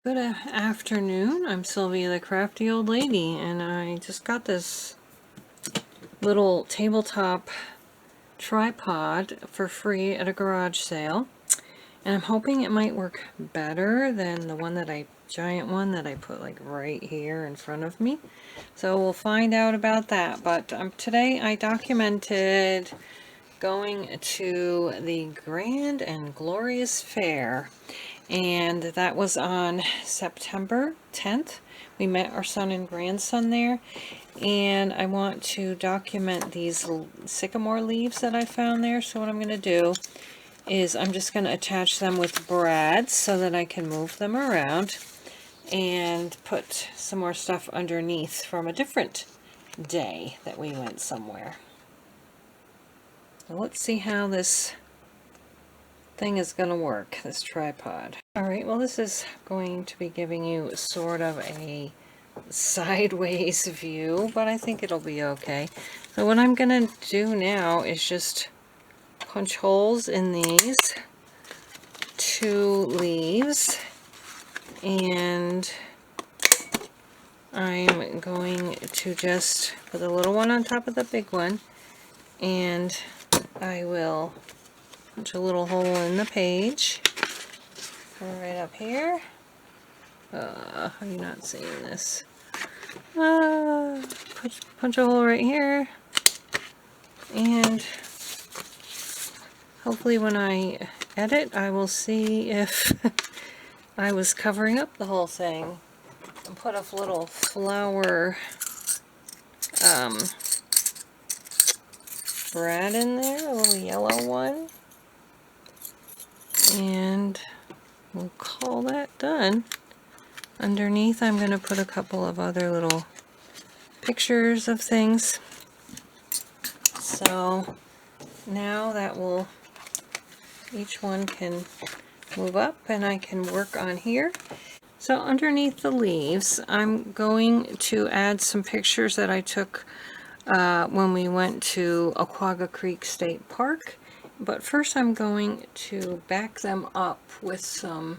Good afternoon. I'm Sylvia the Crafty Old Lady, and I just got this little tabletop tripod for free at a garage sale, and I'm hoping it might work better than the giant one that I put like right here in front of me. So we'll find out about that. But today I documented going to the Grand and Glorious Fair, and that was on September 10th. We met our son and grandson there, and I want to document these sycamore leaves that I found there. So what I'm going to do is I'm just going to attach them with brads so that I can move them around and put some more stuff underneath from a different day that we went somewhere. So let's see how this thing is going to work, this tripod. Alright, well this is going to be giving you sort of a sideways view, but I think it'll be okay. So what I'm going to do now is just punch holes in these two leaves, and I'm going to just put the little one on top of the big one, and I will punch a little hole in the page right up here. Are you not seeing this? Punch a hole right here, and hopefully when I edit I will see if I was covering up the whole thing. And put a little flower brad in there, a little yellow one, and we'll call that done. Underneath I'm going to put a couple of other little pictures of things. So now that will, each one can move up and I can work on here. So underneath the leaves I'm going to add some pictures that I took when we went to Aquaga Creek State Park. But first I'm going to back them up with some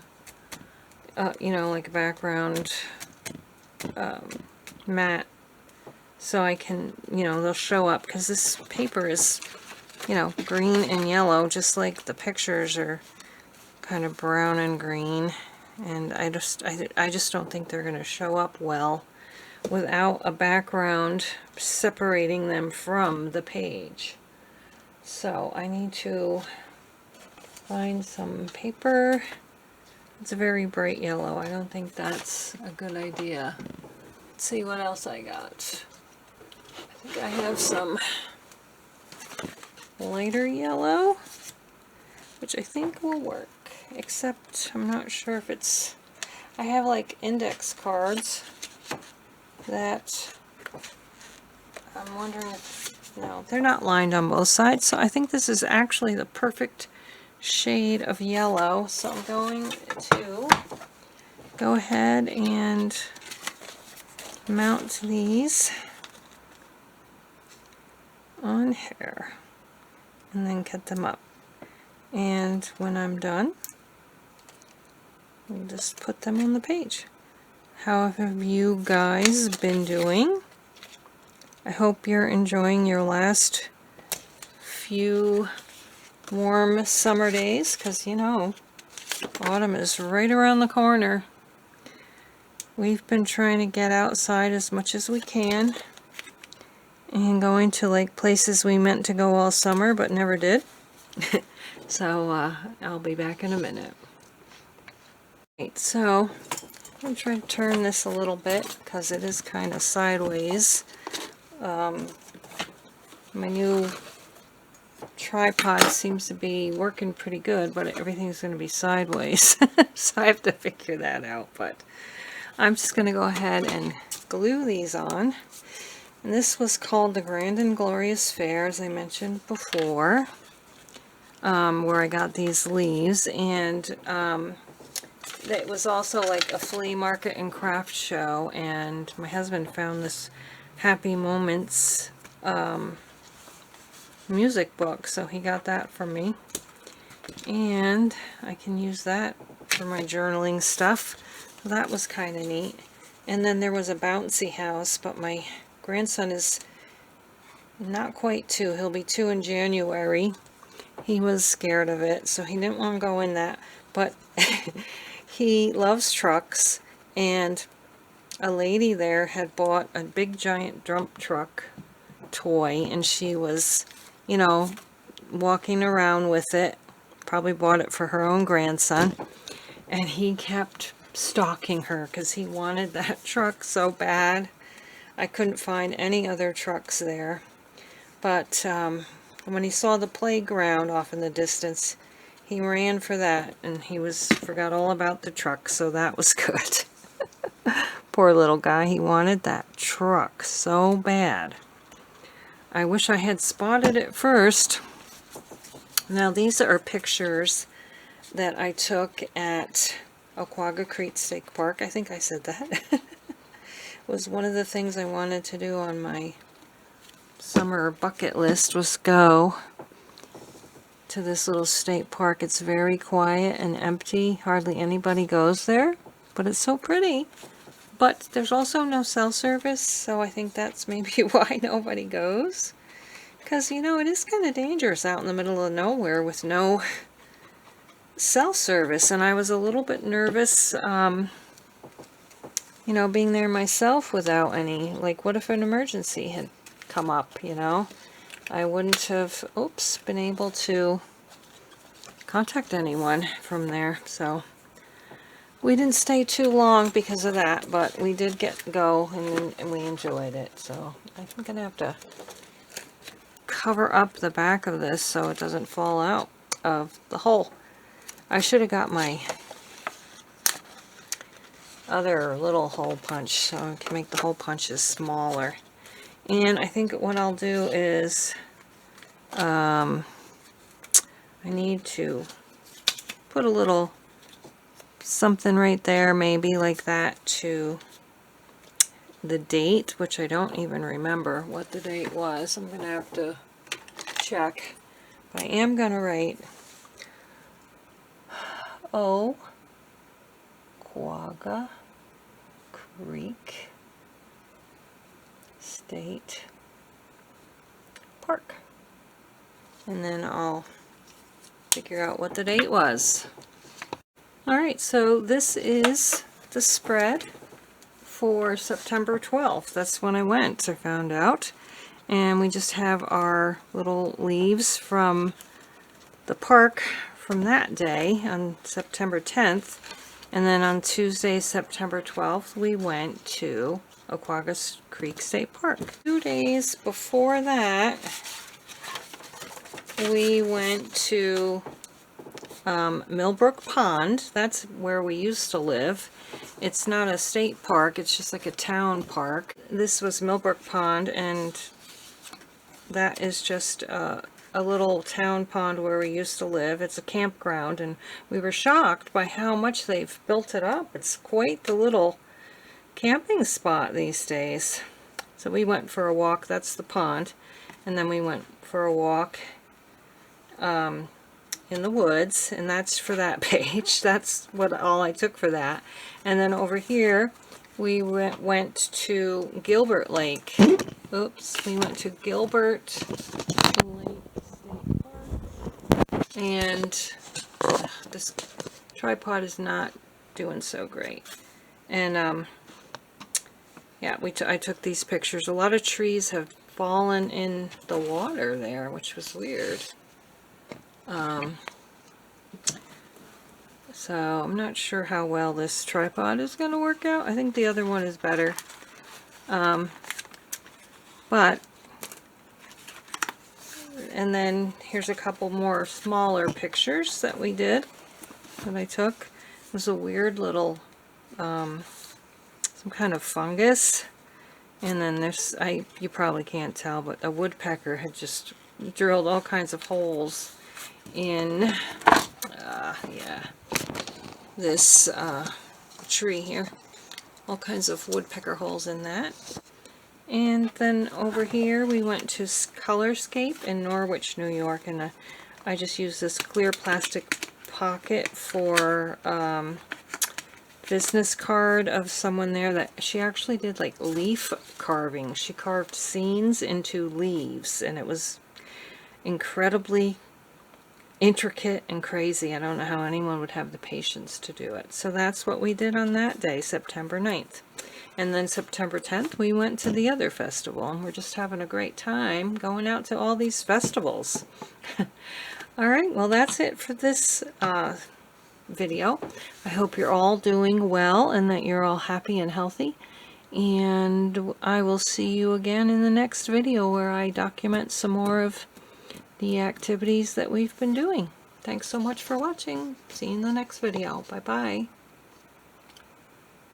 like background matte, so I can, they'll show up, because this paper is, green and yellow, just like the pictures are kind of brown and green, and I just don't think they're going to show up well without a background separating them from the page. So I need to find some paper. It's a very bright yellow. I don't think that's a good idea. Let's see what else I got. I think I have some lighter yellow, which I think will work, except I'm not sure if it's... I have like index cards that I'm wondering if... No, they're not lined on both sides, so I think this is actually the perfect shade of yellow. So I'm going to go ahead and mount these on here and then cut them up. And when I'm done, I'll just put them on the page. How have you guys been doing? I hope you're enjoying your last few warm summer days, because autumn is right around the corner. We've been trying to get outside as much as we can and going to like places we meant to go all summer but never did. So I'll be back in a minute. Right, so I'm going to try to turn this a little bit because it is kind of sideways. My new tripod seems to be working pretty good, but everything's going to be sideways. So I have to figure that out. But I'm just going to go ahead and glue these on. And this was called the Grand and Glorious Fair, as I mentioned before, where I got these leaves. And it was also like a flea market and craft show. And my husband found this Happy Moments music book, so he got that for me. And I can use that for my journaling stuff. So that was kind of neat. And then there was a bouncy house, but my grandson is not quite 2. He'll be 2 in January. He was scared of it, so he didn't want to go in that. But he loves trucks, and a lady there had bought a big giant dump truck toy, and she was, you know, walking around with it. Probably bought it for her own grandson. And he kept stalking her because he wanted that truck so bad. I couldn't find any other trucks there. But when he saw the playground off in the distance, he ran for that, and he forgot all about the truck, so that was good. Poor little guy, he wanted that truck so bad. I wish I had spotted it first. Now these are pictures that I took at Oquaga Creek State Park. I think I said that. It was one of the things I wanted to do on my summer bucket list, was go to this little state park. It's very quiet and empty. Hardly anybody goes there, but it's so pretty. But there's also no cell service, so I think that's maybe why nobody goes. Because, you know, it is kind of dangerous out in the middle of nowhere with no cell service. And I was a little bit nervous, you know, being there myself without any. Like, what if an emergency had come up, you know? I wouldn't have, been able to contact anyone from there. So we didn't stay too long because of that, but we did go, and we enjoyed it. So I think I'm going to have to cover up the back of this so it doesn't fall out of the hole. I should have got my other little hole punch so I can make the hole punches smaller. And I think what I'll do is I need to put a little something right there, maybe like that, to the date, which I don't even remember what the date was. I'm going to have to check. But I am going to write Oquaga Creek State Park. And then I'll figure out what the date was. Alright, so this is the spread for September 12th. That's when I went, I found out. And we just have our little leaves from the park from that day on September 10th. And then on Tuesday, September 12th, we went to Oquaga Creek State Park. 2 days before that, we went to Millbrook Pond. That's where we used to live. It's not a state park, it's just like a town park. This was Millbrook Pond, and that is just a little town pond where we used to live. It's a campground, and we were shocked by how much they've built it up. It's quite the little camping spot these days. So we went for a walk. That's the pond. And then we went for a walk in the woods, and that's for that page. That's all I took for that. And then over here we went to Gilbert Lake. Oops, we went to Gilbert Lake State Park. And this tripod is not doing so great. And yeah, I took these pictures. A lot of trees have fallen in the water there, which was weird. So I'm not sure how well this tripod is going to work out. I think the other one is better. But, and then here's a couple more smaller pictures that we did, that I took. It was a weird little, some kind of fungus. And then there's, you probably can't tell, but a woodpecker had just drilled all kinds of holes in, yeah, this tree here. All kinds of woodpecker holes in that. And then over here we went to Colorscape in Norwich, New York, and I just used this clear plastic pocket for business card of someone there that she actually did like leaf carving. She carved scenes into leaves, and it was incredibly intricate and crazy. I don't know how anyone would have the patience to do it. So that's what we did on that day, September 9th. And then September 10th, we went to the other festival, and we're just having a great time going out to all these festivals. All right, well, that's it for this video. I hope you're all doing well and that you're all happy and healthy. And I will see you again in the next video where I document some more of the activities that we've been doing. Thanks so much for watching. See you in the next video. Bye-bye.